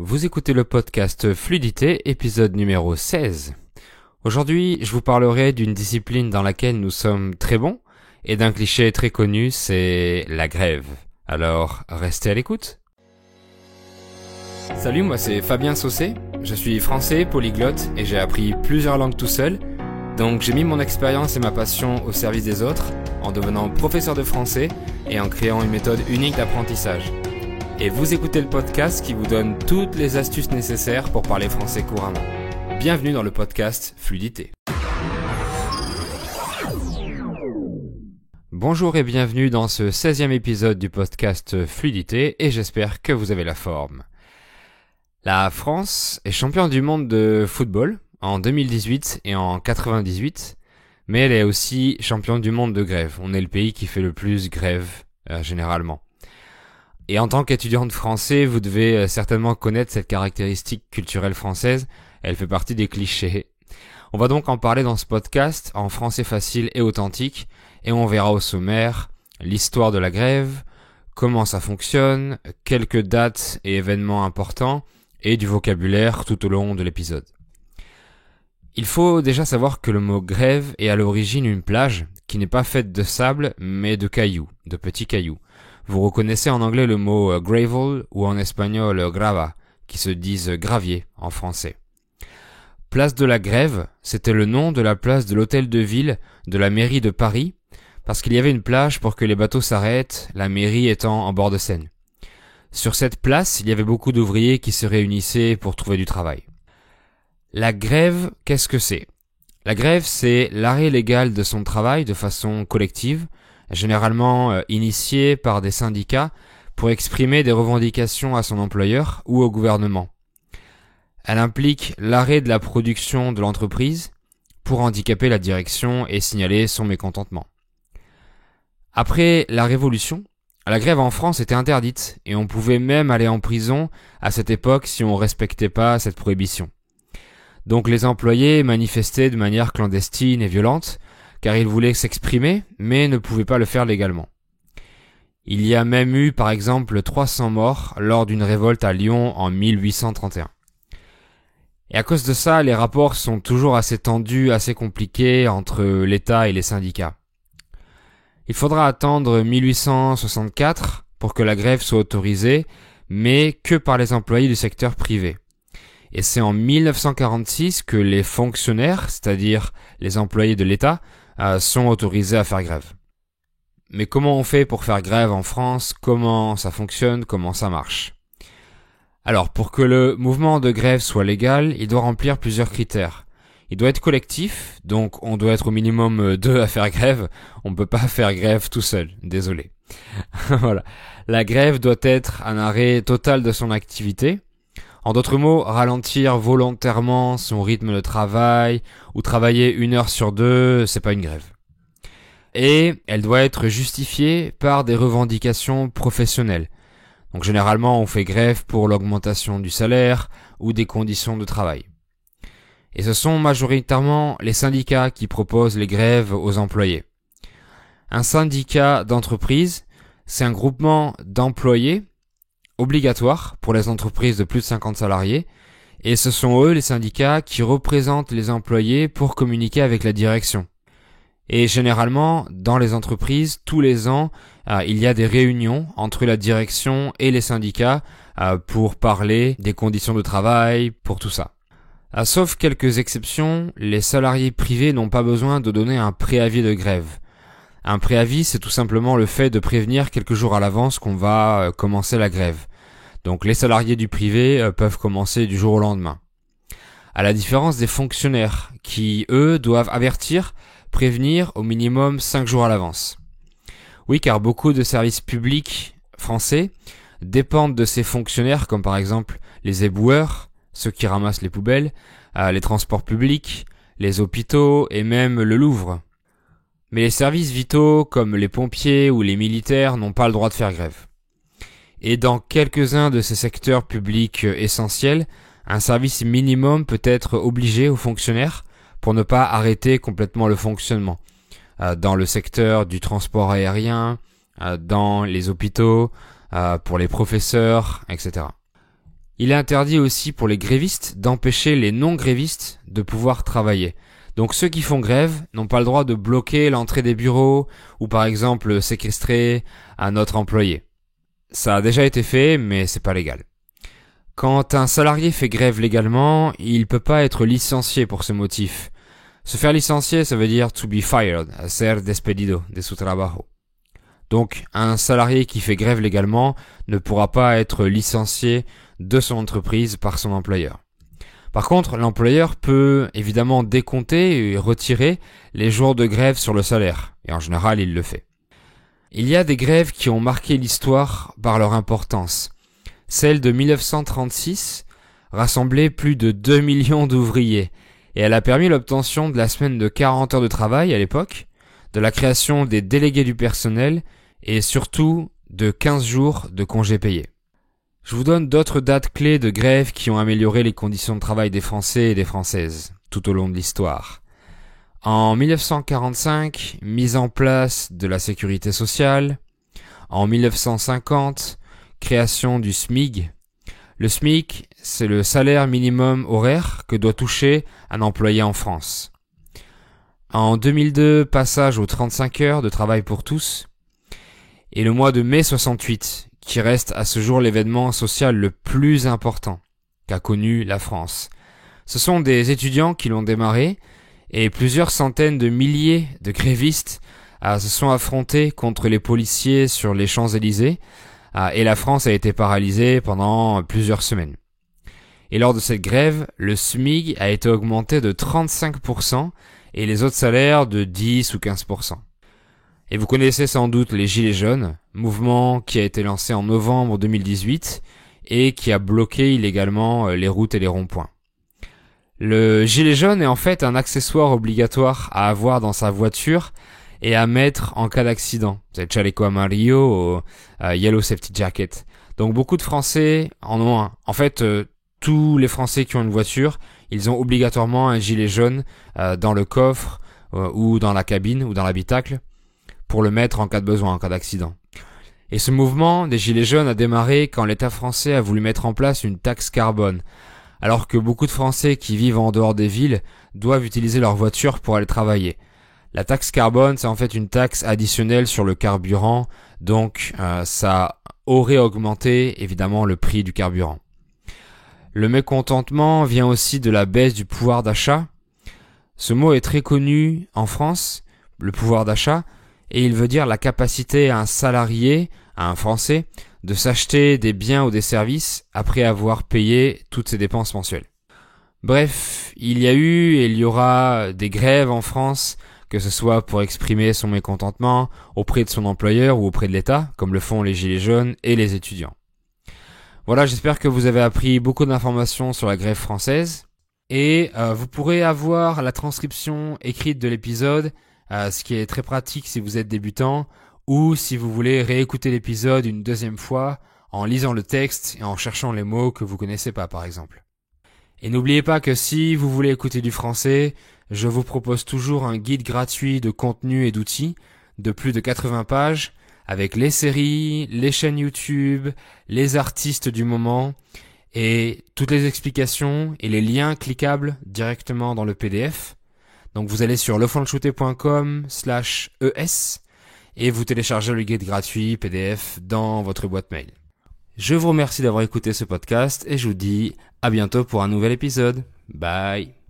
Vous écoutez le podcast Fluidité, épisode numéro 16. Aujourd'hui, je vous parlerai d'une discipline dans laquelle nous sommes très bons et d'un cliché très connu, c'est la grève. Alors, restez à l'écoute. Salut, moi c'est Fabien Saucé, je suis français, polyglotte et j'ai appris plusieurs langues tout seul. Donc j'ai mis mon expérience et ma passion au service des autres en devenant professeur de français et en créant une méthode unique d'apprentissage. Et vous écoutez le podcast qui vous donne toutes les astuces nécessaires pour parler français couramment. Bienvenue dans le podcast Fluidité. Bonjour et bienvenue dans ce 16e épisode du podcast Fluidité et j'espère que vous avez la forme. La France est championne du monde de football en 2018 et en 98, mais elle est aussi championne du monde de grève. On est le pays qui fait le plus grève généralement. Et en tant qu'étudiant de français, vous devez certainement connaître cette caractéristique culturelle française. Elle fait partie des clichés. On va donc en parler dans ce podcast en français facile et authentique. Et on verra au sommaire l'histoire de la grève, comment ça fonctionne, quelques dates et événements importants et du vocabulaire tout au long de l'épisode. Il faut déjà savoir que le mot grève est à l'origine une plage qui n'est pas faite de sable mais de cailloux, de petits cailloux. Vous reconnaissez en anglais le mot gravel ou en espagnol grava, qui se disent gravier en français. Place de la Grève, c'était le nom de la place de l'hôtel de ville de la mairie de Paris, parce qu'il y avait une plage pour que les bateaux s'arrêtent, la mairie étant en bord de Seine. Sur cette place, il y avait beaucoup d'ouvriers qui se réunissaient pour trouver du travail. La grève, qu'est-ce que c'est ? La grève, c'est l'arrêt légal de son travail de façon collective, généralement initié par des syndicats pour exprimer des revendications à son employeur ou au gouvernement. Elle implique l'arrêt de la production de l'entreprise pour handicaper la direction et signaler son mécontentement. Après la Révolution, la grève en France était interdite et on pouvait même aller en prison à cette époque si on ne respectait pas cette prohibition. Donc les employés manifestaient de manière clandestine et violente car ils voulaient s'exprimer, mais ne pouvaient pas le faire légalement. Il y a même eu, par exemple, 300 morts lors d'une révolte à Lyon en 1831. Et à cause de ça, les rapports sont toujours assez tendus, assez compliqués entre l'État et les syndicats. Il faudra attendre 1864 pour que la grève soit autorisée, mais que par les employés du secteur privé. Et c'est en 1946 que les fonctionnaires, c'est-à-dire les employés de l'État, sont autorisés à faire grève. Mais comment on fait pour faire grève en France ? Comment ça fonctionne ? Comment ça marche ? Alors, pour que le mouvement de grève soit légal, il doit remplir plusieurs critères. Il doit être collectif, donc on doit être au minimum 2 à faire grève. On ne peut pas faire grève tout seul, désolé. Voilà. La grève doit être un arrêt total de son activité. En d'autres mots, ralentir volontairement son rythme de travail ou travailler 1 heure sur 2, c'est pas une grève. Et elle doit être justifiée par des revendications professionnelles. Donc généralement, on fait grève pour l'augmentation du salaire ou des conditions de travail. Et ce sont majoritairement les syndicats qui proposent les grèves aux employés. Un syndicat d'entreprise, c'est un groupement d'employés obligatoire pour les entreprises de plus de 50 salariés, et ce sont eux, les syndicats, qui représentent les employés pour communiquer avec la direction. Et généralement, dans les entreprises, tous les ans, il y a des réunions entre la direction et les syndicats pour parler des conditions de travail, pour tout ça. Sauf quelques exceptions, les salariés privés n'ont pas besoin de donner un préavis de grève. Un préavis, c'est tout simplement le fait de prévenir quelques jours à l'avance qu'on va commencer la grève. Donc les salariés du privé peuvent commencer du jour au lendemain. À la différence des fonctionnaires qui, eux, doivent avertir, prévenir au minimum 5 jours à l'avance. Oui, car beaucoup de services publics français dépendent de ces fonctionnaires, comme par exemple les éboueurs, ceux qui ramassent les poubelles, les transports publics, les hôpitaux et même le Louvre. Mais les services vitaux, comme les pompiers ou les militaires, n'ont pas le droit de faire grève. Et dans quelques-uns de ces secteurs publics essentiels, un service minimum peut être obligé aux fonctionnaires pour ne pas arrêter complètement le fonctionnement. Dans le secteur du transport aérien, dans les hôpitaux, pour les professeurs, etc. Il est interdit aussi pour les grévistes d'empêcher les non-grévistes de pouvoir travailler. Donc ceux qui font grève n'ont pas le droit de bloquer l'entrée des bureaux ou par exemple séquestrer un autre employé. Ça a déjà été fait, mais c'est pas légal. Quand un salarié fait grève légalement, il peut pas être licencié pour ce motif. Se faire licencier, ça veut dire to be fired, ser despedido de su trabajo. Donc, un salarié qui fait grève légalement ne pourra pas être licencié de son entreprise par son employeur. Par contre, l'employeur peut évidemment décompter et retirer les jours de grève sur le salaire, et en général, il le fait. Il y a des grèves qui ont marqué l'histoire par leur importance. Celle de 1936 rassemblait plus de 2 millions d'ouvriers, et elle a permis l'obtention de la semaine de 40 heures de travail à l'époque, de la création des délégués du personnel, et surtout de 15 jours de congés payés. Je vous donne d'autres dates clés de grève qui ont amélioré les conditions de travail des Français et des Françaises tout au long de l'histoire. En 1945, mise en place de la sécurité sociale. En 1950, création du SMIC. Le SMIC, c'est le salaire minimum horaire que doit toucher un employé en France. En 2002, passage aux 35 heures de travail pour tous. Et le mois de mai 68, qui reste à ce jour l'événement social le plus important qu'a connu la France. Ce sont des étudiants qui l'ont démarré et plusieurs centaines de milliers de grévistes se sont affrontés contre les policiers sur les Champs-Élysées et la France a été paralysée pendant plusieurs semaines. Et lors de cette grève, le SMIC a été augmenté de 35% et les autres salaires de 10 ou 15%. Et vous connaissez sans doute les Gilets jaunes, mouvement qui a été lancé en novembre 2018 et qui a bloqué illégalement les routes et les ronds-points. Le gilet jaune est en fait un accessoire obligatoire à avoir dans sa voiture et à mettre en cas d'accident. C'est le chaleco amarillo ou yellow safety jacket. Donc beaucoup de Français en ont un. En fait, tous les Français qui ont une voiture, ils ont obligatoirement un gilet jaune dans le coffre ou dans la cabine ou dans l'habitacle pour le mettre en cas de besoin, en cas d'accident. Et ce mouvement des gilets jaunes a démarré quand l'État français a voulu mettre en place une taxe carbone, alors que beaucoup de Français qui vivent en dehors des villes doivent utiliser leur voiture pour aller travailler. La taxe carbone, c'est en fait une taxe additionnelle sur le carburant, donc ça aurait augmenté évidemment le prix du carburant. Le mécontentement vient aussi de la baisse du pouvoir d'achat. Ce mot est très connu en France, le pouvoir d'achat, et il veut dire la capacité à un salarié, à un Français, de s'acheter des biens ou des services après avoir payé toutes ses dépenses mensuelles. Bref, il y a eu et il y aura des grèves en France, que ce soit pour exprimer son mécontentement auprès de son employeur ou auprès de l'État, comme le font les Gilets jaunes et les étudiants. Voilà, j'espère que vous avez appris beaucoup d'informations sur la grève française, et vous pourrez avoir la transcription écrite de l'épisode, ce qui est très pratique si vous êtes débutant, ou si vous voulez réécouter l'épisode une deuxième fois en lisant le texte et en cherchant les mots que vous connaissez pas par exemple. Et n'oubliez pas que si vous voulez écouter du français, je vous propose toujours un guide gratuit de contenu et d'outils de plus de 80 pages avec les séries, les chaînes YouTube, les artistes du moment et toutes les explications et les liens cliquables directement dans le PDF. Donc vous allez sur lefonclechouté.com/es et vous téléchargez le guide gratuit PDF dans votre boîte mail. Je vous remercie d'avoir écouté ce podcast et je vous dis à bientôt pour un nouvel épisode. Bye.